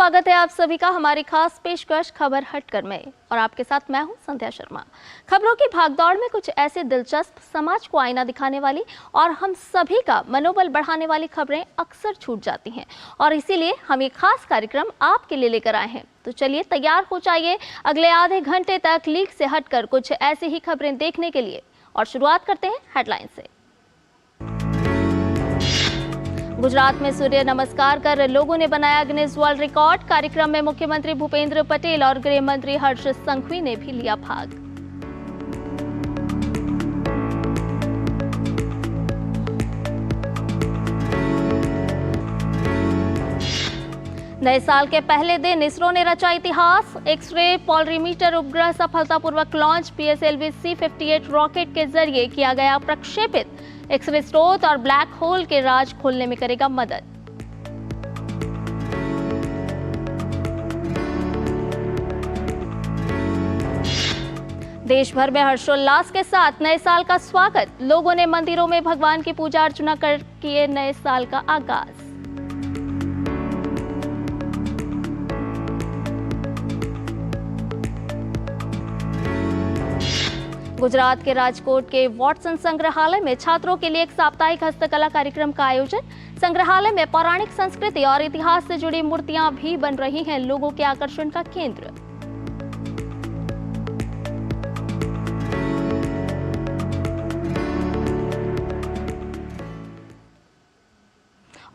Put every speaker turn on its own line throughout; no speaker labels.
स्वागत है आप सभी का हमारी खास पेशकश खबर हटकर में, और आपके साथ मैं हूं संध्या शर्मा। खबरों की भागदौड़ में कुछ ऐसे दिलचस्प, समाज को आईना दिखाने वाली और हम सभी का मनोबल बढ़ाने वाली खबरें अक्सर छूट जाती हैं, और इसीलिए हम ये खास कार्यक्रम आपके लिए लेकर आए हैं। तो चलिए तैयार हो जाइए अगले आधे घंटे तक लीक से हटकर कुछ ऐसी ही खबरें देखने के लिए। और शुरुआत करते हैं हेडलाइन से। गुजरात में सूर्य नमस्कार कर लोगों ने बनाया गिनीज वर्ल्ड रिकॉर्ड। कार्यक्रम में मुख्यमंत्री भूपेंद्र पटेल और गृह मंत्री हर्ष संघवी ने भी लिया भाग। नए साल के पहले दिन इसरो ने रचा इतिहास। एक्सरे पोलरीमीटर उपग्रह सफलतापूर्वक लॉन्च। PSLV C-58 रॉकेट के जरिए किया गया प्रक्षेपित। एक्सरे स्रोत और ब्लैक होल के राज खोलने में करेगा मदद। देश भर में हर्षोल्लास के साथ नए साल का स्वागत। लोगों ने मंदिरों में भगवान की पूजा अर्चना कर किए नए साल का आगाज। गुजरात के राजकोट के वॉटसन संग्रहालय में छात्रों के लिए एक साप्ताहिक हस्तकला कार्यक्रम का आयोजन। संग्रहालय में पौराणिक संस्कृति और इतिहास से जुड़ी मूर्तियां भी बन रही हैं लोगों के आकर्षण का केंद्र।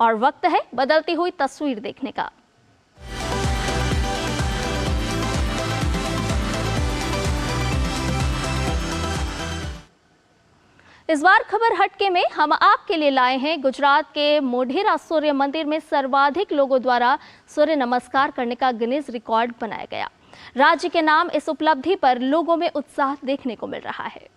और वक्त है बदलती हुई तस्वीर देखने का। इस बार खबर हटके में हम आपके लिए लाए हैं गुजरात के मोढेरा सूर्य मंदिर में सर्वाधिक लोगों द्वारा सूर्य नमस्कार करने का गिनीज रिकॉर्ड बनाया गया। राज्य के नाम इस उपलब्धि पर लोगों में उत्साह देखने को मिल रहा है।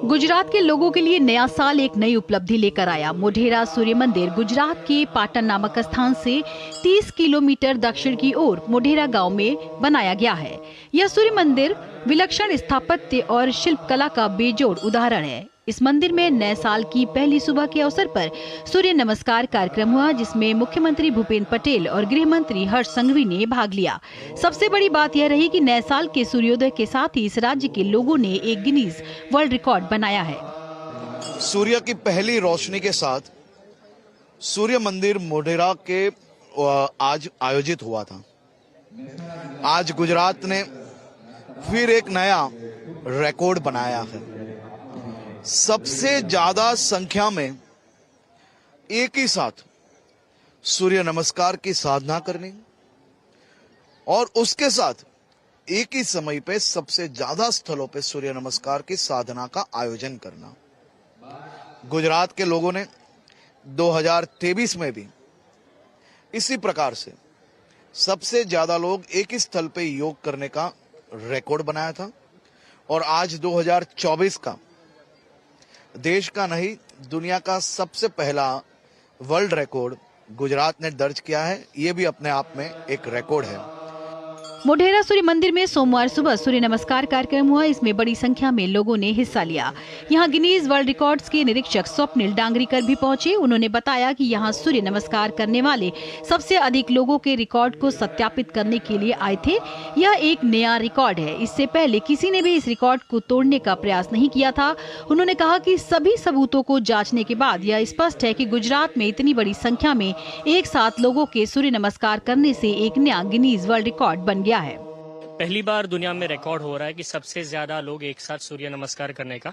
गुजरात के लोगों के लिए नया साल एक नई उपलब्धि लेकर आया। मोढेरा सूर्य मंदिर गुजरात के पाटन नामक स्थान से 30 किलोमीटर दक्षिण की ओर मोढेरा गांव में बनाया गया है। यह सूर्य मंदिर विलक्षण स्थापत्य और शिल्पकला का बेजोड़ उदाहरण है। इस मंदिर में नए साल की पहली सुबह के अवसर पर सूर्य नमस्कार कार्यक्रम हुआ, जिसमें मुख्यमंत्री भूपेंद्र पटेल और गृह मंत्री हर्ष संघवी ने भाग लिया। सबसे बड़ी बात यह रही कि नए साल के सूर्योदय के साथ ही इस राज्य के लोगों ने एक गिनीज वर्ल्ड रिकॉर्ड बनाया है।
सूर्य की पहली रोशनी के साथ सूर्य मंदिर मोढेरा के आज आयोजित हुआ था। आज गुजरात ने फिर एक नया रिकॉर्ड बनाया है। सबसे ज्यादा संख्या में एक ही साथ सूर्य नमस्कार की साधना करनी और उसके साथ एक ही समय पे सबसे ज्यादा स्थलों पे सूर्य नमस्कार की साधना का आयोजन करना। गुजरात के लोगों ने 2023 में भी इसी प्रकार से सबसे ज्यादा लोग एक ही स्थल पे योग करने का रिकॉर्ड बनाया था, और आज 2024 का देश का नहीं दुनिया का सबसे पहला वर्ल्ड रिकॉर्ड गुजरात ने दर्ज किया है। ये भी अपने आप में एक रिकॉर्ड है।
मोढेरा सूर्य मंदिर में सोमवार सुबह सूर्य नमस्कार कार्यक्रम हुआ। इसमें बड़ी संख्या में लोगों ने हिस्सा लिया। यहां गिनीज वर्ल्ड रिकॉर्ड्स के निरीक्षक स्वप्निल डांगरीकर भी पहुंचे। उन्होंने बताया कि यहां सूर्य नमस्कार करने वाले सबसे अधिक लोगों के रिकॉर्ड को सत्यापित करने के लिए आए थे। यह एक नया रिकॉर्ड है। इससे पहले किसी ने भी इस रिकॉर्ड को तोड़ने का प्रयास नहीं किया था। उन्होंने कहा कि सभी सबूतों को जांचने के बाद यह स्पष्ट है कि गुजरात में इतनी बड़ी संख्या में एक साथ लोगों के सूर्य नमस्कार करने से एक नया गिनीज वर्ल्ड रिकॉर्ड बन गया है।
पहली बार दुनिया में रिकॉर्ड हो रहा है कि सबसे ज्यादा लोग एक साथ सूर्य नमस्कार करने का।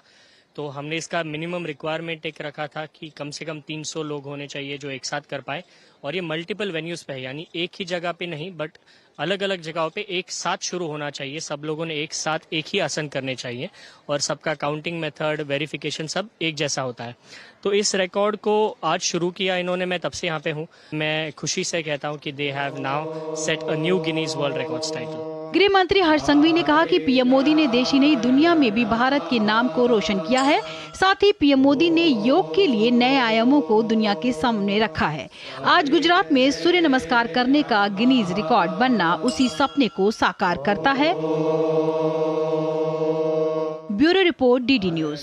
तो हमने इसका मिनिमम रिक्वायरमेंट एक रखा था कि कम से कम 300 लोग होने चाहिए जो एक साथ कर पाए, और ये मल्टीपल वेन्यूज पे है, यानी एक ही जगह पे नहीं बट अलग अलग जगहों पे एक साथ शुरू होना चाहिए। सब लोगों ने एक साथ एक ही आसन करने चाहिए और सबका काउंटिंग मेथड, वेरिफिकेशन सब एक जैसा होता है। तो इस रिकॉर्ड को आज शुरू किया इन्होंने, मैं तब से यहाँ पे हूँ। मैं खुशी से कहता हूँ कि they have now set a new Guinness world records title.
गृह मंत्री हर्ष संघवी ने कहा कि पीएम मोदी ने देश ही नहीं दुनिया में भी भारत के नाम को रोशन किया है। साथ ही पीएम मोदी ने योग के लिए नए आयामों को दुनिया के सामने रखा है। आज गुजरात में सूर्य नमस्कार करने का गिनीज रिकॉर्ड बनना उसी सपने को साकार करता है। Bureau report, DD news.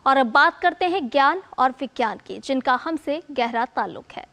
और अब बात करते हैं ज्ञान और विज्ञान की, जिनका हमसे गहरा ताल्लुक है।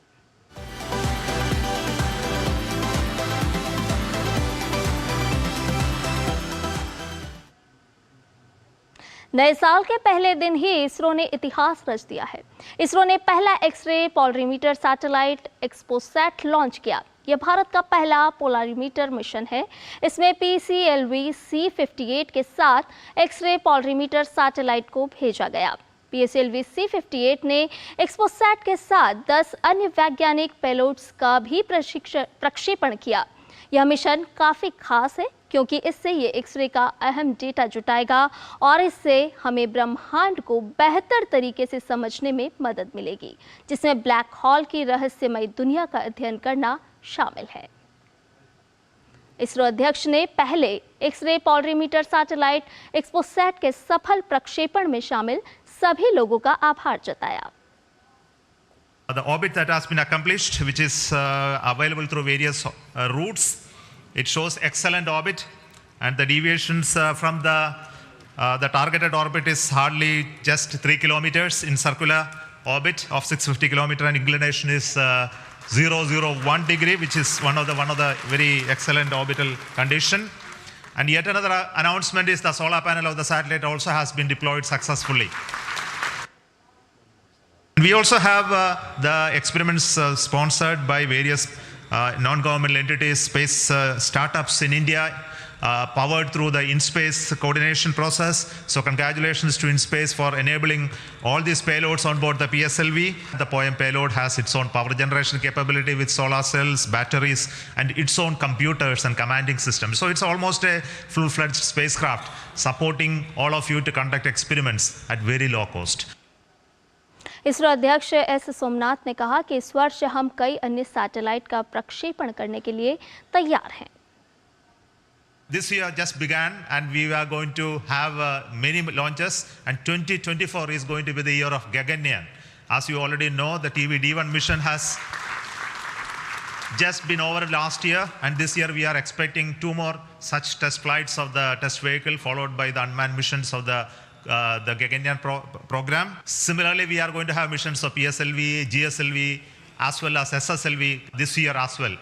नए साल के पहले दिन ही इसरो ने इतिहास रच दिया है। इसरो ने पहला x ray polarimeter satellite XPoSat launch किया। यह भारत का पहला पोलरीमीटर मिशन है। इसमें PCLV-C58 के साथ एक्सरे पोलरीमीटर सैटेलाइट को भेजा गया। PCLV-C58 ने एक्सपोसैट के साथ 10 अन्य वैज्ञानिक पेलोड्स का भी प्रक्षेपण किया। यह मिशन काफ़ी खास है क्योंकि इससे ये एक्सरे का अहम डेटा जुटाएगा और इससे हमें ब्रह्मांड को बेहतर तरीके से समझने में मदद मिलेगी, जिसमें ब्लैक होल की रहस्यमय दुनिया का अध्ययन करना शामिल है। इसरो अध्यक्ष ने पहले एक्सरे पोलरीमीटर सैटेलाइट एक्सपोसैट के सफल प्रक्षेपण में शामिल सभी लोगों का आभार जताया।
The orbit that has been accomplished, which is available through various routes, it shows excellent orbit, and the deviations from the targeted orbit is hardly just 3 kilometers in circular orbit of 650 kilometer, and inclination is 001 degree, which is one of the very excellent orbital condition. And yet another announcement is the solar panel of the satellite also has been deployed successfully. We also have the experiments sponsored by various non-governmental entities, space startups in India, powered through the InSpace coordination process. So congratulations to InSpace for enabling all these payloads on board the PSLV. The POEM payload has its own power generation capability with solar cells, batteries, and its own computers and commanding systems. So it's almost a full-fledged spacecraft supporting all of you to conduct experiments at very low cost.
ISRO अध्यक्ष S Somnath ने कहा कि इस वर्ष हम कई अन्य satellite का प्रक्षेपण करने के लिए तैयार हैं।
This year just began and we are going to have many launches, and 2024 is going to be the year of Gaganyaan. As you already know, the TVD-1 mission has just been over last year, and this year we are expecting 2 more such test flights of the test vehicle, followed by the unmanned missions of the Gaganyaan program. Similarly, we are going to have missions of PSLV, GSLV, as well as SSLV this year as well.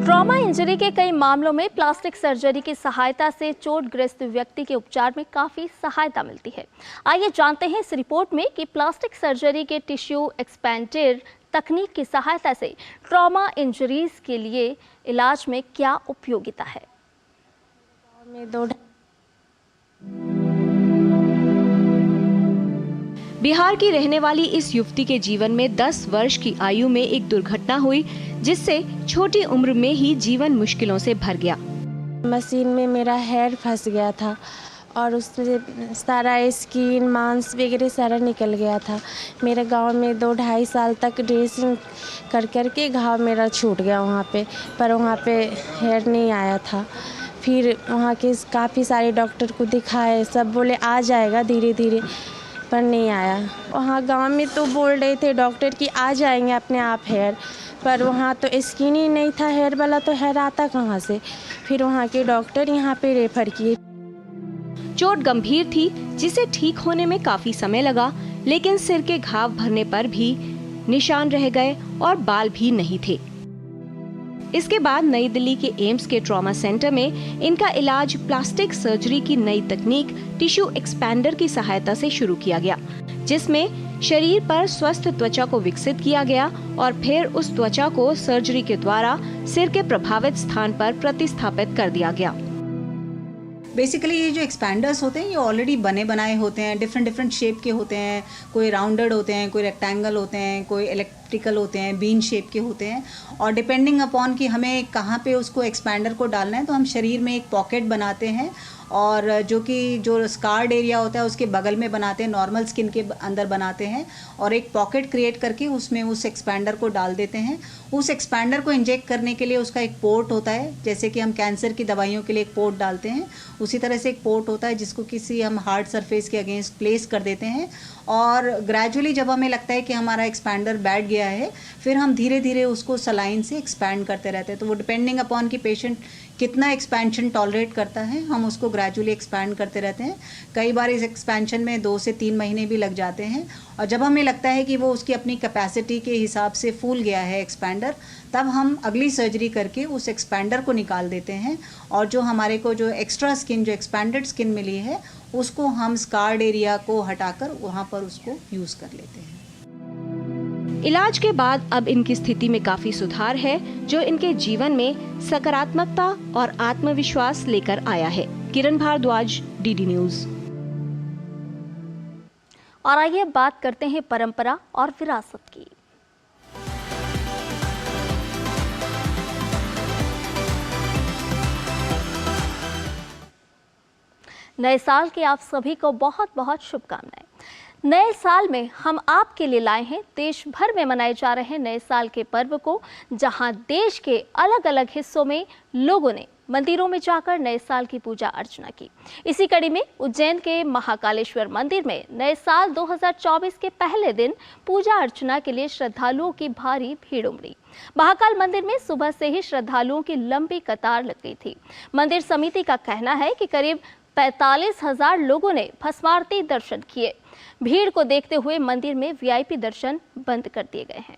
Trauma injury के कई मामलों में plastic surgery की सहायता से चोटग्रस्त व्यक्ति के उपचार में काफ़ी सहायता मिलती है। आइए जानते हैं इस रिपोर्ट में कि प्लास्टिक सर्जरी के टिश्यू एक्सपेंडर तकनीक की सहायता से ट्रॉमा इंजरीज के लिए इलाज में क्या उपयोगिता है।
बिहार की रहने वाली इस युवती के जीवन में 10 वर्ष की आयु में एक दुर्घटना हुई, जिससे छोटी उम्र में ही जीवन मुश्किलों से भर गया।
मशीन में मेरा हेयर फंस गया था और उसमें सारा स्किन मांस वगैरह सारा निकल गया था। मेरे गांव में 2-2.5 साल तक ड्रेसिंग कर करके घाव मेरा छूट गया वहाँ पे, पर वहाँ पे हेयर नहीं आया था। फिर वहाँ के काफ़ी सारे डॉक्टर को दिखाए, सब बोले आ जाएगा धीरे धीरे, पर नहीं आया। वहाँ गांव में तो बोल रहे थे डॉक्टर कि आ जाएंगे अपने आप हेयर, पर वहाँ तो स्किन ही नहीं था हेयर वाला, तो हेयर आता कहाँ से। फिर वहाँ के डॉक्टर यहाँ पे रेफर किए।
चोट गंभीर थी, जिसे ठीक होने में काफी समय लगा, लेकिन सिर के घाव भरने पर भी निशान रह गए और बाल भी नहीं थे। इसके बाद नई दिल्ली के एम्स के ट्रॉमा सेंटर में इनका इलाज प्लास्टिक सर्जरी की नई तकनीक टिश्यू एक्सपैंडर की सहायता से शुरू किया गया, जिसमें शरीर पर स्वस्थ त्वचा को विकसित किया गया और फिर उस त्वचा को सर्जरी के द्वारा सिर के प्रभावित स्थान पर प्रतिस्थापित कर दिया गया।
बेसिकली ये जो एक्सपैंडर्स होते हैं ये ऑलरेडी बने बनाए होते हैं, डिफरेंट शेप के होते हैं। कोई राउंडेड होते हैं, कोई रेक्टेंगल होते हैं, कोई एलिप्टिकल होते हैं, बीन शेप के होते हैं, और डिपेंडिंग अपॉन कि हमें कहाँ पे उसको एक्सपैंडर को डालना है तो हम शरीर में एक पॉकेट बनाते हैं, और जो स्कार्ड एरिया होता है उसके बगल में बनाते हैं, नॉर्मल स्किन के अंदर बनाते हैं, और एक पॉकेट क्रिएट करके उसमें उस एक्सपैंडर को डाल देते हैं। उस एक्सपैंडर को इंजेक्ट करने के लिए उसका एक पोर्ट होता है, जैसे कि हम कैंसर की दवाइयों के लिए एक पोर्ट डालते हैं, उसी तरह से एक पोर्ट होता है जिसको किसी हम हार्ड सरफेस के अगेंस्ट प्लेस कर देते हैं, और ग्रेजुअली जब हमें लगता है कि हमारा एक्सपैंडर बैठ गया है, फिर हम धीरे धीरे उसको सलाइन से एक्सपैंड करते रहते हैं। तो वो डिपेंडिंग अपॉन कि पेशेंट कितना एक्सपेंशन टॉलरेट करता है, हम उसको ग्रेजुअली एक्सपैंड करते रहते हैं। कई बार इस एक्सपेंशन में 2 से 3 महीने भी लग जाते हैं, और जब हमें लगता है कि वो उसकी अपनी कैपेसिटी के हिसाब से फूल गया है एक्सपैंडर, तब हम अगली सर्जरी करके उस एक्सपैंडर को निकाल देते हैं, और जो हमारे को जो एक्स्ट्रा स्किन, जो एक्सपैंडेड स्किन मिली है, उसको हम स्कार्ड एरिया को हटाकर वहाँ पर उसको यूज़ कर लेते हैं।
इलाज के बाद अब इनकी स्थिति में काफी सुधार है, जो इनके जीवन में सकारात्मकता और आत्मविश्वास लेकर आया है। किरण भारद्वाज, डीडी न्यूज।
और आइए बात करते हैं परंपरा और विरासत की। नए साल की आप सभी को बहुत बहुत शुभकामनाएं। नए साल में हम आपके लिए लाए हैं देश भर में मनाए जा रहे नए साल के पर्व को, जहां देश के अलग अलग हिस्सों में लोगों ने मंदिरों में जाकर नए साल की पूजा अर्चना की। इसी कड़ी में उज्जैन के महाकालेश्वर मंदिर में नए साल 2024 के पहले दिन पूजा अर्चना के लिए श्रद्धालुओं की भारी भीड़ उमड़ी। महाकाल मंदिर में सुबह से ही श्रद्धालुओं की लंबी कतार लग गई थी। मंदिर समिति का कहना है कि करीब 45,000 लोगों ने भस्मारती दर्शन किए। भीड़ को देखते हुए मंदिर में वीआईपी दर्शन बंद कर दिए गए हैं।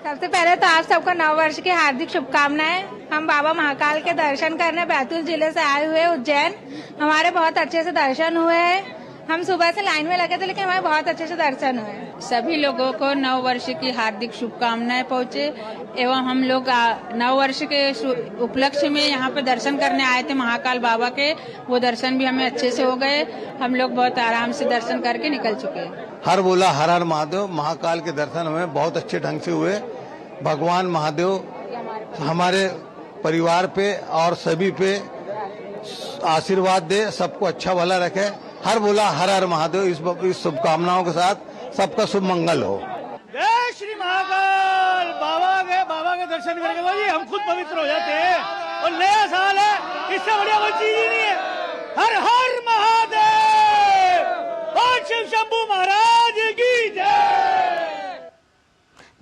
सबसे पहले तो आप सबको नव वर्ष की हार्दिक शुभकामनाएं। हम बाबा महाकाल के दर्शन करने बैतूल जिले से आए हुए उज्जैन। हमारे बहुत अच्छे से दर्शन हुए हैं। हम सुबह से लाइन में लगे थे, लेकिन हमारे बहुत अच्छे से दर्शन हुए।
सभी लोगों को नव वर्ष की हार्दिक शुभकामनाएं पहुंचे, एवं हम लोग नव वर्ष के उपलक्ष्य में यहाँ पे दर्शन करने आए थे महाकाल बाबा के। वो दर्शन भी हमें अच्छे से हो गए। हम लोग बहुत आराम से दर्शन करके निकल चुके हैं।
हर बोला हर हर महादेव। महाकाल के दर्शन हमें बहुत अच्छे ढंग से हुए। भगवान महादेव हमारे परिवार पे और सभी पे आशीर्वाद दे, सबको अच्छा भला रखे। हर बोला हर हर महादेव। इस शुभकामनाओं के साथ सबका शुभ मंगल हो।
जय श्री महाकाल। बाबा के दर्शन करके भाई हम खुद पवित्र हो जाते हैं, और नया साल है, इससे बढ़िया कोई चीज ही नहीं है। हर हर महादेव और शिव शंभू महाराज की जय।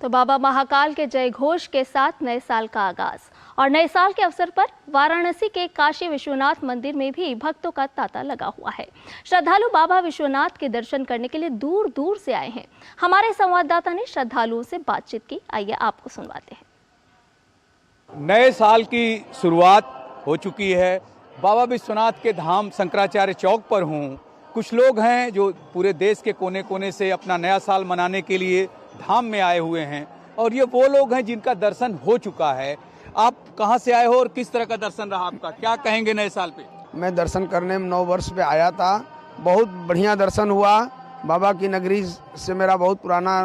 तो बाबा महाकाल के जय घोष के साथ नए साल का आगाज, और नए साल के अवसर पर वाराणसी के काशी विश्वनाथ मंदिर में भी भक्तों का तांता लगा हुआ है। श्रद्धालु बाबा विश्वनाथ के दर्शन करने के लिए दूर दूर से आए हैं। हमारे संवाददाता ने श्रद्धालुओं से बातचीत की, आइए आपको सुनवाते हैं।
नए साल की शुरुआत हो चुकी है। बाबा विश्वनाथ के धाम शंकराचार्य चौक पर हूँ। कुछ लोग हैं जो पूरे देश के कोने कोने से अपना नया साल मनाने के लिए धाम में आए हुए हैं, और ये वो लोग हैं जिनका दर्शन हो चुका है। आप कहां से आए हो और किस तरह का दर्शन रहा आपका, क्या कहेंगे नए साल पे?
मैं दर्शन करने में 9 वर्ष पे आया था। बहुत बढ़िया दर्शन हुआ। बाबा की नगरी से मेरा बहुत पुराना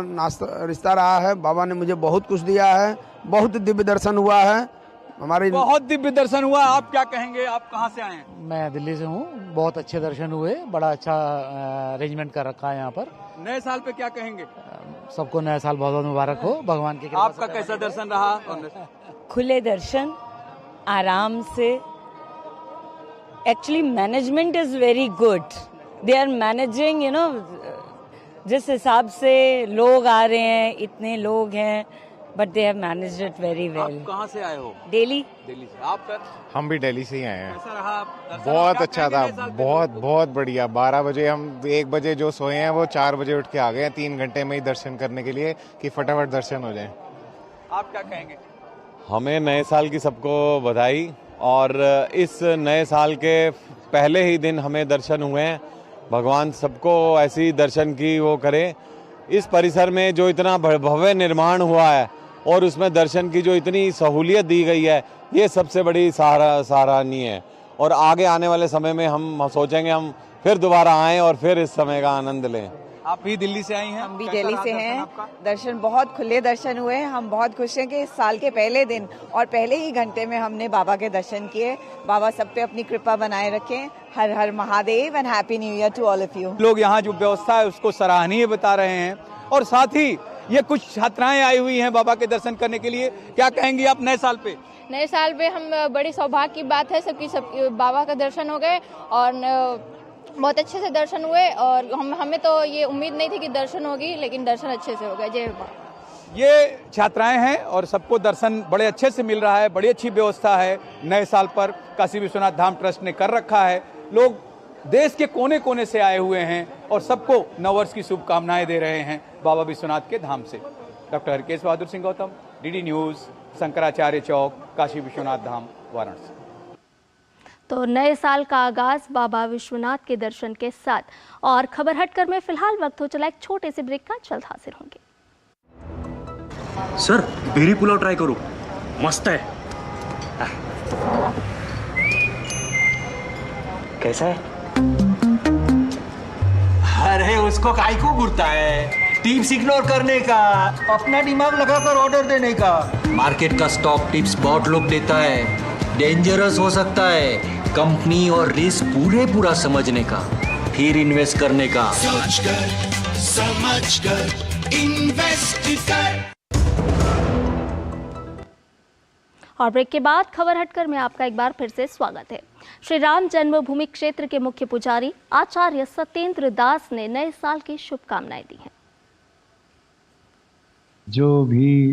रिश्ता रहा है। बाबा ने मुझे बहुत कुछ दिया है। बहुत दिव्य दर्शन हुआ है हमारे।
बहुत दिव्य दर्शन हुआ। आप क्या कहेंगे, आप कहां से आए हैं?
मैं दिल्ली से हूँ। बहुत अच्छे दर्शन हुए। बड़ा अच्छा अरेंजमेंट कर रखा है यहाँ पर।
नए साल पे क्या कहेंगे?
सबको नया साल बहुत बहुत मुबारक हो। भगवान की कृपा।
आपका कैसा दर्शन रहा?
खुले दर्शन, आराम से। Actually management is very good. They are managing, जिस हिसाब से लोग आ रहे हैं, इतने लोग हैं, but they have managed it very well.
आप कहाँ से आए हो?
दिल्ली।
दिल्ली से। आप सर?
हम भी दिल्ली से ही आए हैं।
कैसा रहा?
बहुत अच्छा था। बहुत बढ़िया। 12 बजे हम 1 बजे जो सोए हैं वो 4 बजे उठ के आ गए हैं 3 घंटे में ही दर्शन करने के लिए, कि फटाफट दर्शन हो जाए।
आप क्या कहेंगे?
हमें नए साल की सबको बधाई, और इस नए साल के पहले ही दिन हमें दर्शन हुए हैं। भगवान सबको ऐसी दर्शन की वो करे। इस परिसर में जो इतना भव्य निर्माण हुआ है और उसमें दर्शन की जो इतनी सहूलियत दी गई है, ये सबसे बड़ी सराहनीय है। और आगे आने वाले समय में हम सोचेंगे हम फिर दोबारा आएँ और फिर इस समय का आनंद लें।
आप भी दिल्ली से आई हैं?
हम भी दिल्ली से हैं। दर्शन बहुत खुले दर्शन हुए। हम बहुत खुश हैं कि इस साल के पहले दिन और पहले ही घंटे में हमने बाबा के दर्शन किए। बाबा सब पे अपनी कृपा बनाए रखें। हर हर Mahadev and happy new year to all of you.
लोग यहाँ जो व्यवस्था है उसको सराहनीय बता रहे हैं और साथ ही ये कुछ छात्राएं आई हुई हैं बाबा के दर्शन करने के लिए। क्या कहेंगी आप नए साल पे?
नए साल पे हम बड़ी सौभाग्य की बात है, सबकी बाबा का दर्शन हो गए और बहुत अच्छे से दर्शन हुए और हमें तो ये उम्मीद नहीं थी कि दर्शन होगी, लेकिन दर्शन अच्छे से हो गए। जय बाबा।
ये छात्राएं हैं और सबको दर्शन बड़े अच्छे से मिल रहा है। बड़ी अच्छी व्यवस्था है नए साल पर काशी विश्वनाथ धाम ट्रस्ट ने कर रखा है। लोग देश के कोने कोने से आए हुए हैं और सबको नववर्ष की शुभकामनाएं दे रहे हैं बाबा विश्वनाथ के धाम से। Doctor Harkesh Bahadur Singh Gautam, DD news, Shankaracharya चौक, काशी विश्वनाथ धाम, वाराणसी।
तो नए साल का आगाज बाबा विश्वनाथ के दर्शन के साथ। और खबर हटकर में फिलहाल वक्त हो चला एक छोटे से ब्रेक का। जल्द हाजिर होंगे।
सर बेरी पुलाव ट्राई करो, मस्त है। कैसा है?
अरे उसको काहे को घूरता है? टिप्स इग्नोर करने का, अपना दिमाग लगाकर ऑर्डर देने का।
मार्केट का स्टॉक टिप्स बहुत लोग देता है, डेंजरस हो सकता है। कंपनी और रिस्क पूरा समझने का, फिर इन्वेस्ट करने का।
सोच कर समझ कर इन्वेस्ट कर।
और ब्रेक के बाद खबर हटकर में आपका एक बार फिर से स्वागत है। श्री राम जन्मभूमि क्षेत्र के मुख्य पुजारी आचार्य सत्येंद्र दास ने नए साल की शुभकामनाएं दी हैं।
जो भी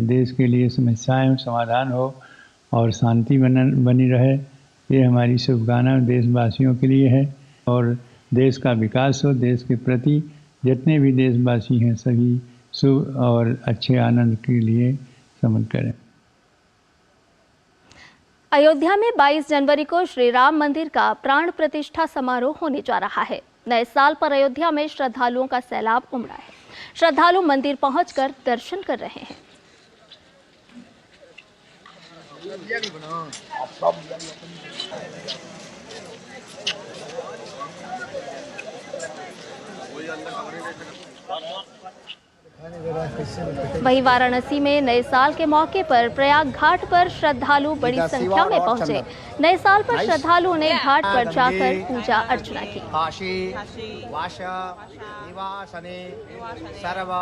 देश के लिए समस्याएं समाधान हो और शांति बनी रहे, ये हमारी शुभकामना देशवासियों के लिए है। और देश का विकास हो, देश के प्रति जितने भी देशवासी हैं सभी शुभ और अच्छे आनंद के लिए समर्पित करें।
अयोध्या में 22 जनवरी को श्री राम मंदिर का प्राण प्रतिष्ठा समारोह होने जा रहा है। नए साल पर अयोध्या में श्रद्धालुओं का सैलाब उमड़ा है। श्रद्धालु मंदिर पहुंचकर दर्शन कर रहे हैं। वहीं वाराणसी में नए साल के मौके पर प्रयाग घाट पर श्रद्धालु बड़ी संख्या में पहुंचे। नए साल पर श्रद्धालुओं ने घाट पर जाकर पूजा अर्चना की।
सर्व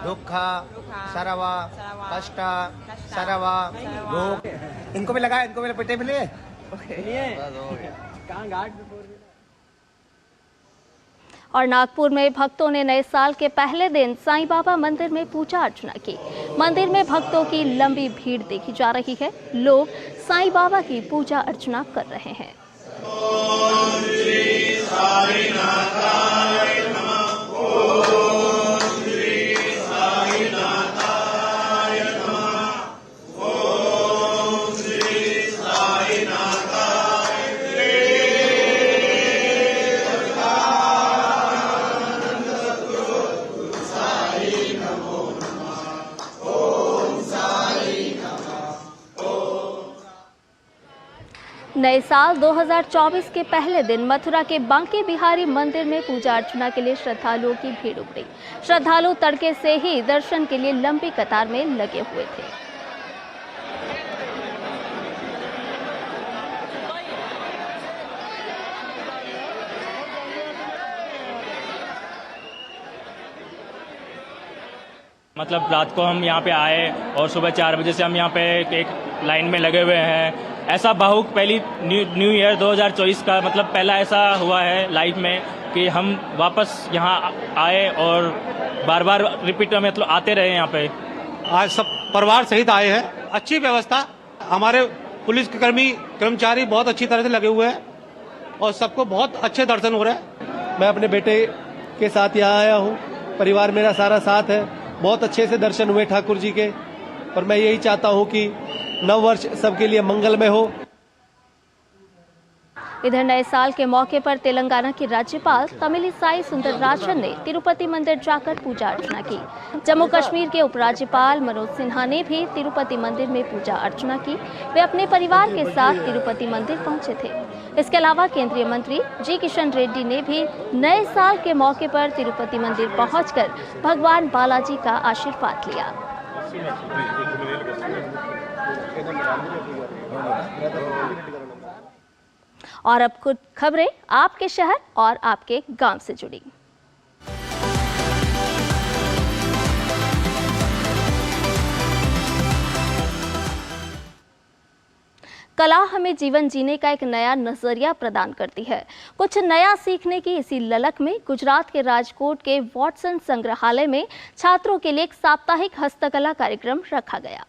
दुख सर्व कष्ट सर्व रोग, इनको भी लगाए, इनको भी पेटे मिले।
और नागपुर में भक्तों ने नए साल के पहले दिन साईं बाबा मंदिर में पूजा अर्चना की। मंदिर में भक्तों की लंबी भीड़ देखी जा रही है। लोग साईं बाबा की पूजा अर्चना कर रहे हैं। नए साल 2024 के पहले दिन मथुरा के बांके बिहारी मंदिर में पूजा अर्चना के लिए श्रद्धालुओं की भीड़ उमड़ी। श्रद्धालु तड़के से ही दर्शन के लिए लंबी कतार में लगे हुए थे।
मतलब रात को हम यहाँ पे आए और सुबह 4 बजे से हम यहाँ पे एक लाइन में लगे हुए हैं। ऐसा भावुक पहली न्यू ईयर 2024 का मतलब पहला ऐसा हुआ है लाइफ में कि हम वापस यहाँ आए और बार बार रिपीट मतलब आते रहे यहाँ पे।
आज सब परिवार सहित आए हैं। अच्छी व्यवस्था, हमारे पुलिस के कर्मचारी बहुत अच्छी तरह से लगे हुए हैं और सबको बहुत अच्छे दर्शन हो रहे हैं। मैं अपने बेटे के साथ यहाँ आया हूँ, परिवार मेरा सारा साथ है। बहुत अच्छे से दर्शन हुए ठाकुर जी के और मैं यही चाहता हूँ कि नव वर्ष सबके लिए मंगलमय हो।
इधर नए साल के मौके पर तेलंगाना की राज्यपाल तमिलिसाई सुंदरराजन ने तिरुपति मंदिर जाकर पूजा अर्चना की। जम्मू कश्मीर के उपराज्यपाल मनोज सिन्हा ने भी तिरुपति मंदिर में पूजा अर्चना की। वे अपने परिवार के साथ तिरुपति मंदिर पहुंचे थे। इसके अलावा केंद्रीय मंत्री जी किशन रेड्डी ने भी नए साल के मौके पर तिरुपति मंदिर पहुंचकर भगवान बालाजी का आशीर्वाद लिया। और अब कुछ खबरें आपके शहर और आपके गांव से जुड़ी। कला हमें जीवन जीने का एक नया नजरिया प्रदान करती है। कुछ नया सीखने की इसी ललक में गुजरात के राजकोट के वॉटसन संग्रहालय में छात्रों के लिए एक साप्ताहिक हस्तकला कार्यक्रम रखा गया।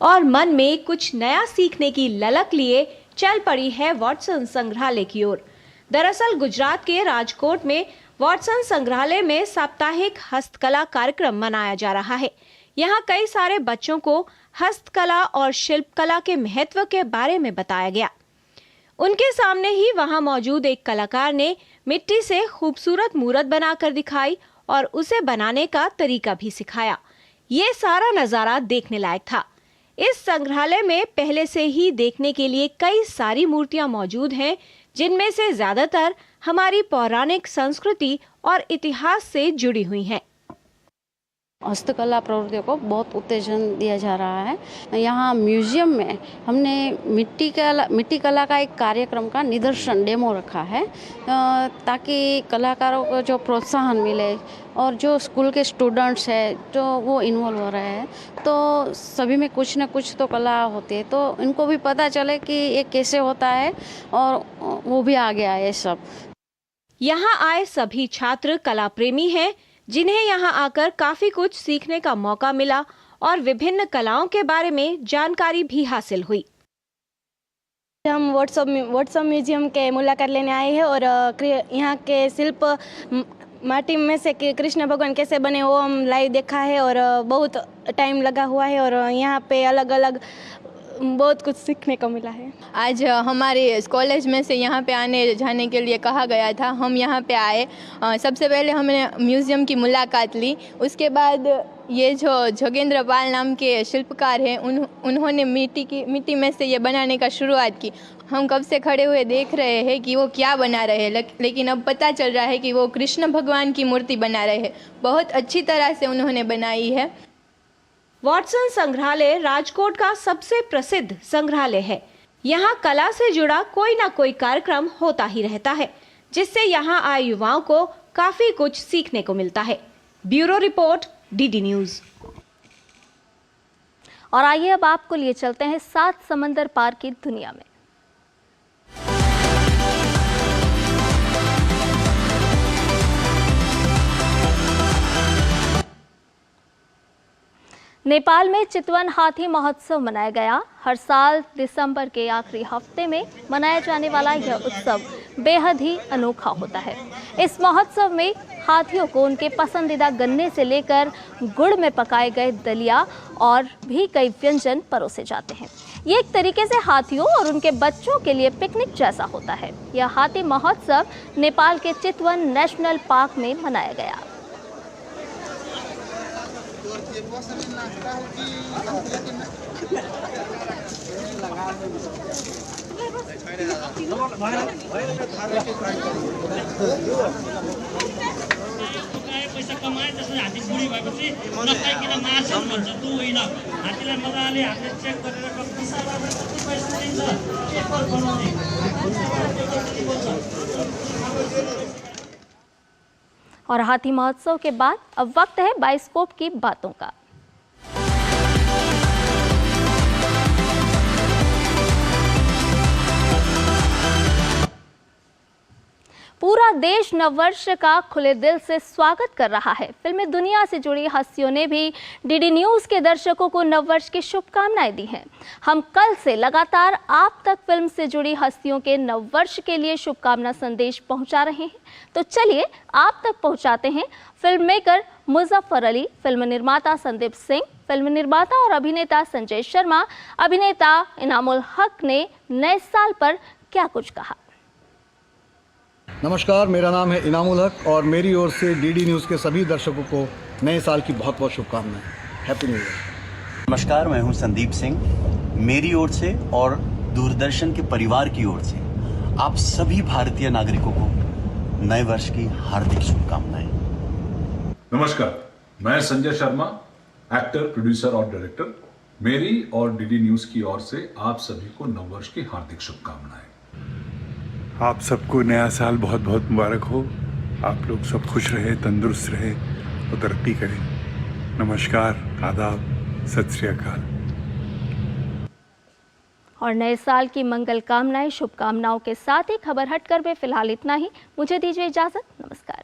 और मन में कुछ नया सीखने की ललक लिए चल पड़ी है वॉटसन संग्रहालय की ओर। दरअसल गुजरात के राजकोट में वॉटसन संग्रहालय में साप्ताहिक हस्तकला कार्यक्रम मनाया जा रहा है। यहाँ कई सारे बच्चों को हस्तकला और शिल्पकला के महत्व के बारे में बताया गया। उनके सामने ही वहाँ मौजूद एक कलाकार ने मिट्टी से खूबसूरत मूर्त बनाकर दिखाई और उसे बनाने का तरीका भी सिखाया। ये सारा नज़ारा देखने लायक था। इस संग्रहालय में पहले से ही देखने के लिए कई सारी मूर्तियां मौजूद हैं, जिनमें से ज्यादातर हमारी पौराणिक संस्कृति और इतिहास से जुड़ी हुई हैं।
हस्तकला प्रवृत्तियों को बहुत उत्तेजन दिया जा रहा है। यहाँ म्यूजियम में हमने मिट्टी कला का एक कार्यक्रम का निदर्शन डेमो रखा है, ताकि कलाकारों को जो प्रोत्साहन मिले और जो स्कूल के स्टूडेंट्स हैं जो वो इन्वॉल्व हो रहे हैं, तो सभी में कुछ न कुछ तो कला होती है, तो इनको भी पता चले कि ये कैसे होता है और वो भी आ गया है सब।
यहाँ आए सभी छात्र कला प्रेमी हैं, जिन्हें यहाँ आकर काफी कुछ सीखने का मौका मिला और विभिन्न कलाओं के बारे में जानकारी भी हासिल हुई।
हम व्हाट्सएप म्यूजियम के मुलाकात लेने आए हैं और यहाँ के शिल्प माटी में से कृष्ण भगवान कैसे बने वो हम लाइव देखा है और बहुत टाइम लगा हुआ है और यहाँ पे अलग अलग बहुत कुछ सीखने को मिला है।
आज हमारे कॉलेज में से यहाँ पे आने जाने के लिए कहा गया था, हम यहाँ पे आए। सबसे पहले हमने म्यूज़ियम की मुलाकात ली, उसके बाद ये जो जोगेंद्र पाल नाम के शिल्पकार हैं उन्होंने मिट्टी में से ये बनाने का शुरुआत की। हम कब से खड़े हुए देख रहे हैं कि वो क्या बना रहे हैं, लेकिन अब पता चल रहा है कि वो कृष्ण भगवान की मूर्ति बना रहे हैं। बहुत अच्छी तरह से उन्होंने बनाई है।
वॉटसन संग्रहालय राजकोट का सबसे प्रसिद्ध संग्रहालय है। यहाँ कला से जुड़ा कोई ना कोई कार्यक्रम होता ही रहता है, जिससे यहाँ आए युवाओं को काफी कुछ सीखने को मिलता है। Bureau report, DD news.
और आइए अब आपको लिए चलते हैं 7 समंदर पार की दुनिया में। नेपाल में चितवन हाथी महोत्सव मनाया गया। हर साल दिसंबर के आखिरी हफ्ते में मनाया जाने वाला यह उत्सव बेहद ही अनोखा होता है। इस महोत्सव में हाथियों को उनके पसंदीदा गन्ने से लेकर गुड़ में पकाए गए दलिया और भी कई व्यंजन परोसे जाते हैं। ये एक तरीके से हाथियों और उनके बच्चों के लिए पिकनिक जैसा होता है। यह हाथी महोत्सव नेपाल के चितवन नेशनल पार्क में मनाया गया।
पैसा कमाए त्यसले हात्ती बुढी भएपछि नखाइकन मार्छन् भन्छ तँ होइन। हात्तीलाई मजाले हामीले चेक गरेर कति सालमा कति पैसा दिन्छ पेपर बनाउने।
और हाथी महोत्सव के बाद अब वक्त है बाइस्कोप की बातों का। पूरा देश नववर्ष का खुले दिल से स्वागत कर रहा है। फिल्मी दुनिया से जुड़ी हस्तियों ने भी डीडी न्यूज़ के दर्शकों को नववर्ष की शुभकामनाएं दी हैं। हम कल से लगातार आप तक फिल्म से जुड़ी हस्तियों के नववर्ष के लिए शुभकामना संदेश पहुंचा रहे हैं। तो चलिए आप तक पहुंचाते हैं film maker Muzaffar Ali, film निर्माता संदीप सिंह, फिल्म निर्माता और अभिनेता संजय शर्मा, अभिनेता इनामुल हक ने नए साल पर क्या कुछ कहा।
नमस्कार, मेरा नाम है इनामुल हक और मेरी ओर से डीडी न्यूज़ के सभी दर्शकों को नए साल की बहुत बहुत शुभकामनाएं। Happy new year.
नमस्कार, मैं हूं संदीप सिंह। मेरी ओर से और दूरदर्शन के परिवार की ओर से आप सभी भारतीय नागरिकों को नए वर्ष की हार्दिक शुभकामनाएं।
नमस्कार, मैं संजय शर्मा, एक्टर, प्रोड्यूसर और डायरेक्टर। मेरी और डीडी न्यूज़ की ओर से आप सभी को नववर्ष की हार्दिक शुभकामनाएं।
आप सबको नया साल बहुत बहुत मुबारक हो। आप लोग सब खुश रहे, तंदुरुस्त रहे और तरक्की करें। नमस्कार, आदाब, सत श्री अकाल।
और नए साल की मंगल कामनाएं, शुभकामनाओं के साथ ही खबर हटकर में फिलहाल इतना ही। मुझे दीजिए इजाजत। नमस्कार।